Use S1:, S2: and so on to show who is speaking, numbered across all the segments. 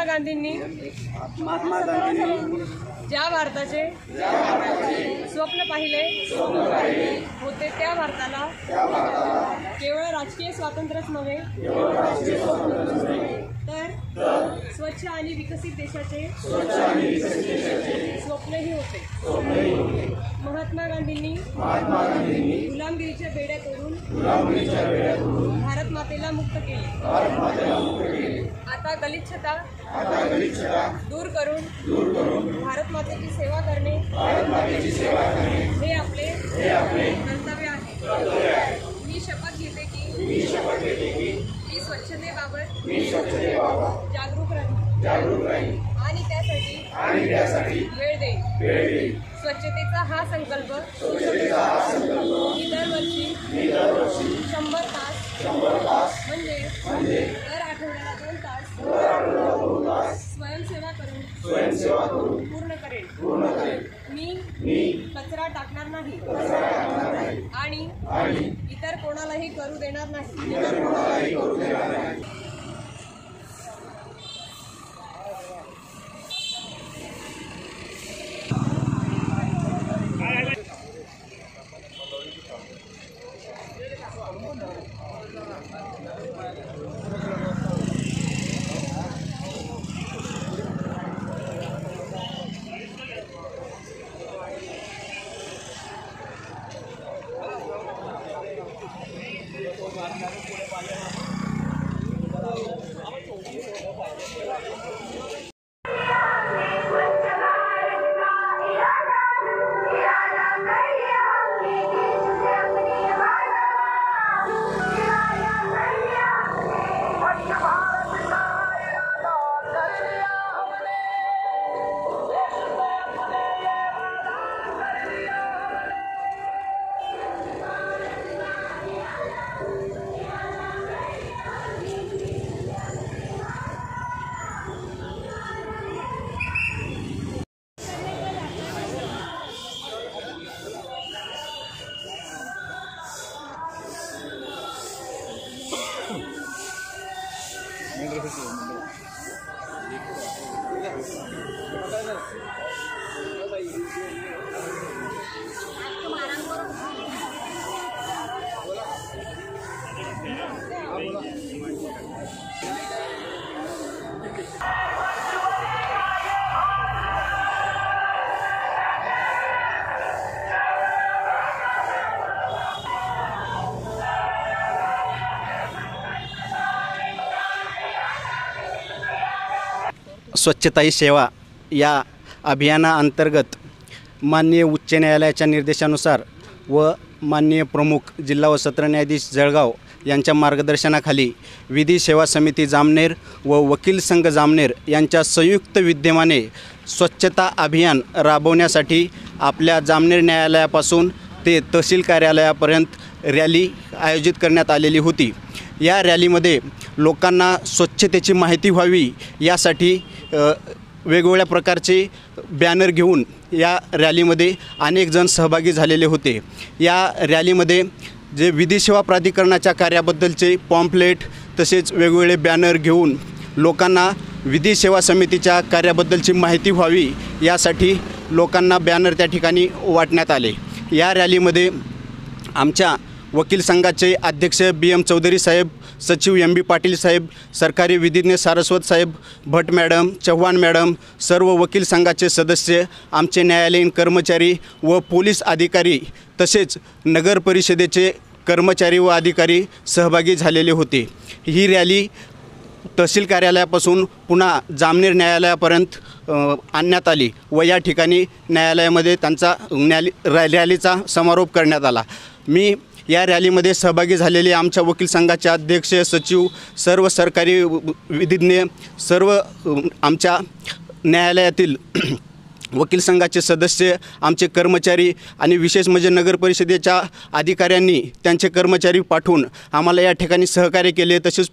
S1: गांधींनी ज्या भारताचे स्वप्न पाहिले होते त्या भारताला केवळ राजकीय स्वातंत्र्यच नव्हे तर स्वच्छ आणि विकसित देशाचे स्वप्नही होते। महात्मा गांधींनी गुलामगिरीच्या बेड्या तोडून भारत मातेला मुक्त केले। आता गलिच्छता दूर करून भारत मातेची सेवा करणे हे आपले कर्तव्य आहे। मी शपथ घेते की मी स्वच्छतेबाबत जागरूक राहीन आणि त्यासाठी वेळ देईन। स्वच्छतेचा हा संकल्प मी दरवर्षी 100 तास म्हणजे दर आठवड्याला 2 तास स्वयंसेवा करून पूर्ण करेन। मी कचरा टाकणार नाही आणि इतर कोणालाही करू देणार नाही।
S2: स्वच्छता ही सेवा या अभियानाअंतर्गत माननीय उच्च न्यायालयाच्या निर्देशानुसार व माननीय प्रमुख जिल्हा व सत्र न्यायाधीश जळगाव यांच्या मार्गदर्शनाखाली विधी सेवा समिती जामनेर व वकील संघ जामनेर यांच्या संयुक्त विद्यमाने स्वच्छता अभियान राबवण्यासाठी आपल्या जामनेर न्यायालयापासून ते तहसील कार्यालयापर्यंत रॅली आयोजित करण्यात आलेली होती। या रॅलीमध्ये लोकांना स्वच्छतेची माहिती व्हावी यासाठी वेगवेगळ्या प्रकारचे बॅनर घेऊन या रॅलीमध्ये अनेक जण सहभागी झालेले होते। या रॅलीमध्ये जे विधी सेवा प्राधिकरणाच्या कार्याबद्दलचे पॉम्पलेट तसेच वेगवेगळे बॅनर घेऊन लोकांना विधी सेवा समितीच्या कार्याबद्दलची माहिती व्हावी यासाठी लोकांना बॅनर त्या ठिकाणी वाटण्यात आले। या रॅलीमध्ये आमच्या वकील संघाचे अध्यक्ष BM चौधरी साहेब, सचिव MB पाटील साहेब, सरकारी विधिज्ञ सारस्वत साहेब, भट मॅडम, चव्हाण मॅडम, सर्व वकील संघाचे सदस्य, आमचे न्यायालयीन कर्मचारी व पोलीस अधिकारी तसेच नगर परिषदेचे कर्मचारी व अधिकारी सहभागी झालेले होते। ही रॅली तहसील कार्यालयापासून पुन्हा जामनेर न्यायालयापर्यंत आणण्यात आली व या ठिकाणी न्यायालयामध्ये त्यांचा रॅलीचा समारोप करण्यात आला। मी या रॅलीमध्ये सहभागी झालेले आमच्या वकील संघाचे अध्यक्ष, सचिव, सर्व सरकारी विधिज्ञ, सर्व आमच्या न्यायालयातील वकील संघाचे सदस्य, आमचे कर्मचारी आणि विशेष म्हणजे नगर परिषदेच्या अधिकाऱ्यांनी त्यांचे कर्मचारी पाठवून आम्हाला या ठिकाणी सहकार्य केले। तसेच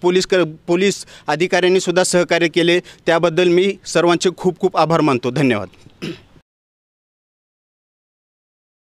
S2: पोलीस अधिकाऱ्यांनी सुद्धा सहकार्य केले। त्याबद्दल मी सर्वांचे खूप खूप आभार मानतो। धन्यवाद।